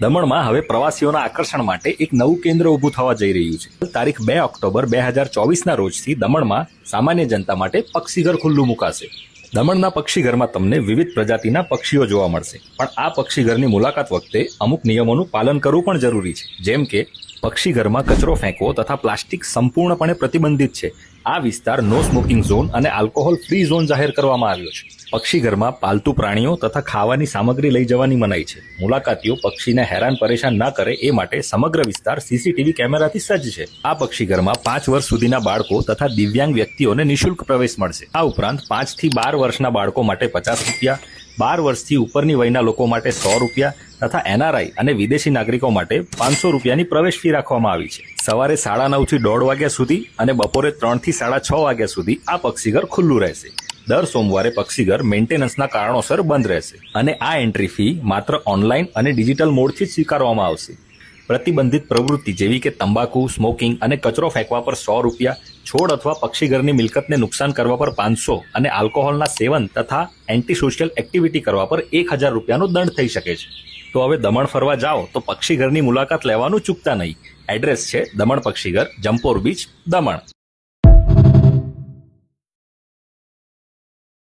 દમણમાં હવે પ્રવાસીઓના આકર્ષણ માટે એક નવું કેન્દ્ર ઊભું થવા જઈ રહ્યું છે. તારીખ 2 ઓક્ટોબર 2024ના રોજથી દમણમાં સામાન્ય જનતા માટે પક્ષીઘર ખુલ્લું મુકાશે. દમણના પક્ષીઘરમાં તમને વિવિધ પ્રજાતિના પક્ષીઓ જોવા મળશે, પણ આ પક્ષીઘરની મુલાકાત વખતે અમુક નિયમોનું પાલન કરવું પણ જરૂરી છે. જેમ કે પક્ષીઘરમાં કચરો ફેંકવો તથા પ્લાસ્ટિક સંપૂર્ણપણે પ્રતિબંધિત છે. આ વિસ્તાર નો સ્મોકિંગ ઝોન અને આલ્કોહોલ ફ્રી ઝોન જાહેર કરવામાં આવ્યો છે. પક્ષીઘરમાં પાલતુ પ્રાણીઓ તથા ખાવાની સામગ્રી લઈ જવાની મનાઈ છે. મુલાકાતીઓ પક્ષીને હેરાન પરેશાન ના કરે એ માટે સમગ્ર વિસ્તાર સીસીટીવી કેમેરાથી સજ્જ છે. આ પક્ષીઘરમાં 5 વર્ષ સુધીના બાળકો તથા દિવ્યાંગ વ્યક્તિઓને નિઃશુલ્ક પ્રવેશ મળશે. આ ઉપરાંત 5 થી 12 વર્ષના બાળકો માટે ₹50, 12 વર્ષથી ઉપરની વયના લોકો માટે ₹100 તથા એનઆરઆઈ અને વિદેશી નાગરિકો માટે ₹500ની પ્રવેશ ફી રાખવામાં આવી છે. સવારે 9:30 થી 1:30 વાગ્યા સુધી અને બપોરે 3 થી 6:30 વાગ્યા સુધી આ પક્ષીઘર ખુલ્લું રહેશે. દર સોમવારે પક્ષીઘર મેન્ટેનન્સના કારણોસર બંધ રહેશે અને આ એન્ટ્રી ફી માત્ર ઓનલાઈન અને ડિજિટલ મોડથી જ સ્વીકારવામાં આવશે. પ્રતિબંધિત પ્રવૃત્તિ જેવી કે તંબાકુ, સ્મોકિંગ અને કચરો ફેંકવા પર ₹100, છોડ અથવા પક્ષીઘરની મિલકતને નુકસાન કરવા પર ₹500 અને આલ્કોહોલના સેવન તથા એન્ટી સોશિયલ એક્ટિવિટી કરવા પર ₹1000નો દંડ થઈ શકે છે. તો હવે દમણ ફરવા જાઓ તો પક્ષીઘરની મુલાકાત લેવાનું ચૂકતા નહીં. એડ્રેસ છે દમણ પક્ષીઘર, જંપોર બીચ, દમણ.